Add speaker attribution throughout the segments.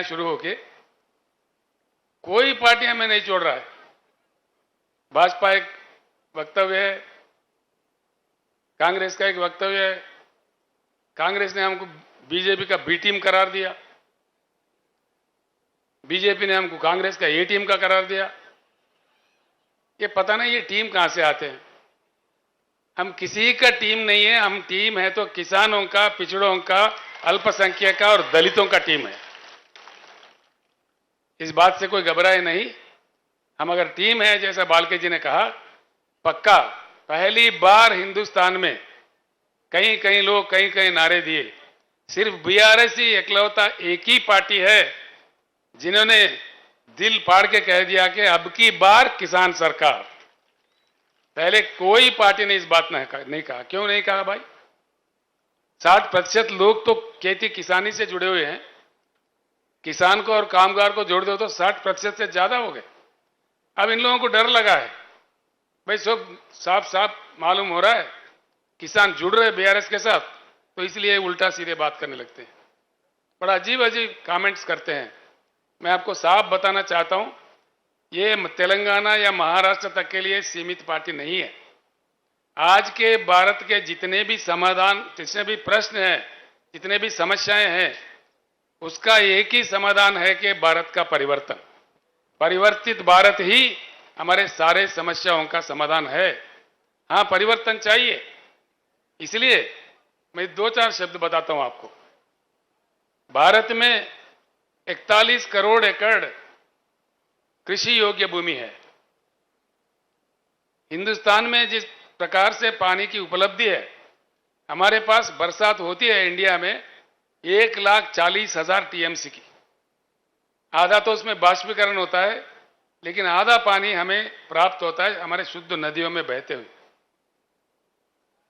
Speaker 1: यहां शुरू होके कोई पार्टी हमें नहीं छोड़ रहा है। भाजपा एक वक्तव्य है, कांग्रेस का एक वक्तव्य है। कांग्रेस ने हमको बीजेपी का बी टीम करार दिया, बीजेपी ने हमको कांग्रेस का ए टीम का करार दिया। ये पता नहीं ये टीम कहां से आते हैं। हम किसी का टीम नहीं है, हम टीम है तो किसानों का, पिछड़ों का, अल्पसंख्यक का और दलितों का टीम है। इस बात से कोई घबराए नहीं। हम अगर टीम है, जैसा बालके जी ने कहा, पक्का पहली बार हिंदुस्तान में कहीं कहीं लोग कहीं कहीं नारे दिए, सिर्फ बीआरएस ही इकलौता एक ही पार्टी है जिन्होंने दिल फाड़ के कह दिया कि अब की बार किसान सरकार। पहले कोई पार्टी ने इस बात नहीं कहा। क्यों नहीं कहा भाई? 60% लोग तो खेती किसानी से जुड़े हुए हैं। किसान को और कामगार को जोड़ दो तो 60% से ज्यादा हो गए। अब इन लोगों को डर लगा है भाई, सब साफ साफ मालूम हो रहा है किसान जुड़ रहे बीआरएस के साथ, तो इसलिए उल्टा सीधे बात करने लगते हैं, बड़ा अजीब अजीब कमेंट्स करते हैं। मैं आपको साफ बताना चाहता हूं, ये तेलंगाना या महाराष्ट्र तक के लिए सीमित पार्टी नहीं है। आज के भारत के जितने भी समाधान, जितने भी प्रश्न हैं, जितने भी समस्याएं हैं, उसका एक ही समाधान है कि भारत का परिवर्तन। परिवर्तित भारत ही हमारे सारे समस्याओं का समाधान है। हां, परिवर्तन चाहिए। इसलिए मैं 2-4 शब्द बताता हूं आपको। भारत में 41 करोड़ एकड़ कृषि योग्य भूमि है। हिंदुस्तान में जिस प्रकार से पानी की उपलब्धि है, हमारे पास बरसात होती है इंडिया में 1,40,000 टीएमसी की। आधा तो उसमें बाष्पीकरण होता है, लेकिन आधा पानी हमें प्राप्त होता है हमारे शुद्ध नदियों में बहते हुए।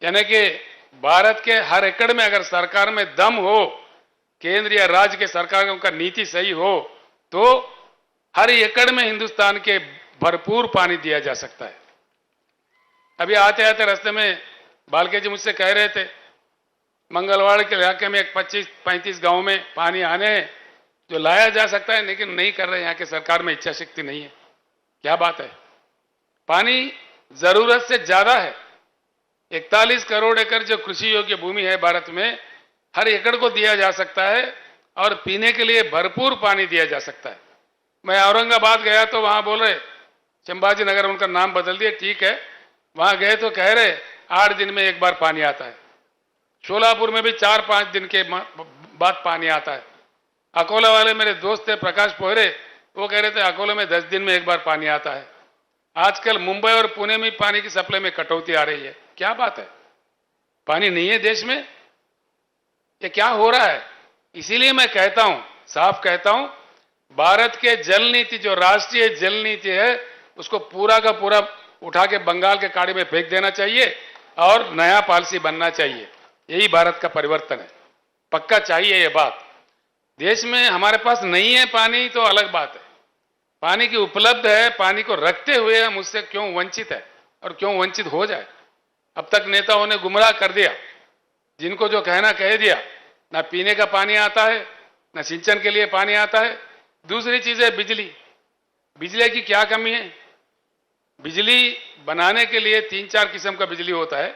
Speaker 1: यानी कि भारत के हर एकड़ में अगर सरकार में दम हो, केंद्र या राज्य के सरकारों का नीति सही हो, तो हर एकड़ में हिंदुस्तान के भरपूर पानी दिया जा सकता है। अभी आते आते रास्ते में बालके जी मुझसे कह रहे थे, मंगलवाड़ के इलाके में 25-35 गांव में पानी आने हैं जो लाया जा सकता है, लेकिन नहीं कर रहे। यहां के सरकार में इच्छा शक्ति नहीं है। क्या बात है? पानी जरूरत से ज्यादा है। 41 करोड़ एकड़ जो कृषि योग्य भूमि है भारत में, हर एकड़ को दिया जा सकता है और पीने के लिए भरपूर पानी दिया जा सकता है। मैं औरंगाबाद गया तो वहां बोल रहे, संभाजी नगर उनका नाम बदल दिया, ठीक है, वहां गए तो कह रहे 8 दिन में एक बार पानी आता है। शोलापुर में भी 4-5 दिन के बाद पानी आता है। अकोला वाले मेरे दोस्त थे प्रकाश पोहरे, वो कह रहे थे अकोला में 10 दिन में एक बार पानी आता है। आजकल मुंबई और पुणे में पानी की सप्लाई में कटौती आ रही है। क्या बात है? पानी नहीं है देश में? ये क्या हो रहा है? इसीलिए मैं कहता हूं, साफ कहता हूं, भारत के जल नीति, जो राष्ट्रीय जल नीति है, उसको पूरा का पूरा उठा के बंगाल के खाड़ी में फेंक देना चाहिए और नया पॉलिसी बनना चाहिए। यही भारत का परिवर्तन है। पक्का चाहिए ये बात। देश में हमारे पास नहीं है पानी तो अलग बात है, पानी की उपलब्ध है, पानी को रखते हुए हम उससे क्यों वंचित है और क्यों वंचित हो जाए? अब तक नेताओं ने गुमराह कर दिया, जिनको जो कहना कह दिया। ना पीने का पानी आता है, ना सिंचन के लिए पानी आता है। दूसरी चीज है बिजली। बिजली की क्या कमी है? बिजली बनाने के लिए 3-4 किस्म का बिजली होता है,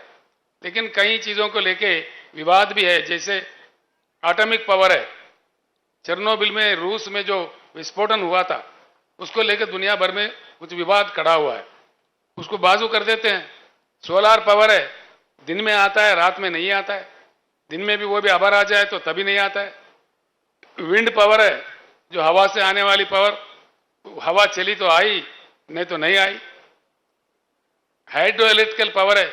Speaker 1: लेकिन कई चीजों को लेके विवाद भी है। जैसे एटॉमिक पावर है, चेरनोबिल में रूस में जो विस्फोटन हुआ था, उसको लेकर दुनिया भर में कुछ विवाद खड़ा हुआ है, उसको बाजू कर देते हैं। सोलार पावर है, दिन में आता है, रात में नहीं आता है। दिन में भी वो भी आभार आ जाए तो तभी नहीं आता है। विंड पावर है, जो हवा से आने वाली पावर, हवा चली तो आई, नहीं तो नहीं आई। हाइड्रो इलेक्ट्रिकल पावर है,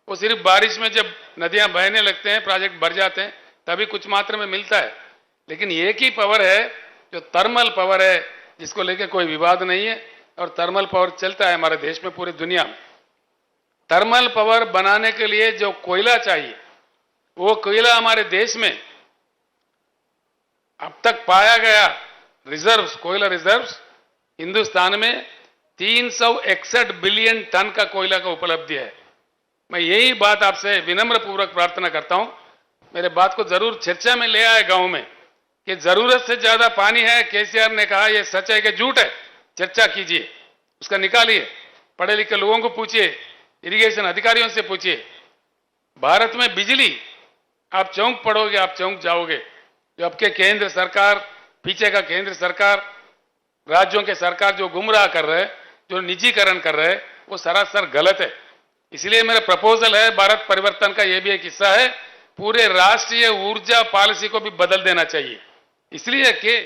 Speaker 1: वो सिर्फ बारिश में जब नदियां बहने लगते हैं, प्रोजेक्ट भर जाते हैं, तभी कुछ मात्रा में मिलता है। लेकिन एक ही पावर है जो थर्मल पावर है, जिसको लेकर कोई विवाद नहीं है, और थर्मल पावर चलता है हमारे देश में, पूरी दुनिया में। थर्मल पावर बनाने के लिए जो कोयला चाहिए, वो कोयला हमारे देश में अब तक पाया गया रिजर्व्स, कोयला रिजर्व्स हिंदुस्तान में 361 बिलियन टन का कोयला का उपलब्धि है। मैं यही बात आपसे विनम्र पूर्वक प्रार्थना करता हूं, मेरे बात को जरूर चर्चा में ले आए गांव में, कि जरूरत से ज्यादा पानी है, केसीआर ने कहा यह सच है कि झूठ है, चर्चा कीजिए, उसका निकालिए, पढ़े लिखे लोगों को पूछिए, इरिगेशन अधिकारियों से पूछिए। भारत में बिजली, आप चौंक पड़ोगे, आप चौंक जाओगे। जो आपके केंद्र सरकार, पीछे का केंद्र सरकार, राज्यों के सरकार जो गुमराह कर रहे हैं, जो निजीकरण कर रहे हैं, वो सरासर गलत है। इसलिए मेरा प्रपोजल है, भारत परिवर्तन का यह भी एक हिस्सा है, पूरे राष्ट्रीय ऊर्जा पॉलिसी को भी बदल देना चाहिए। इसलिए कि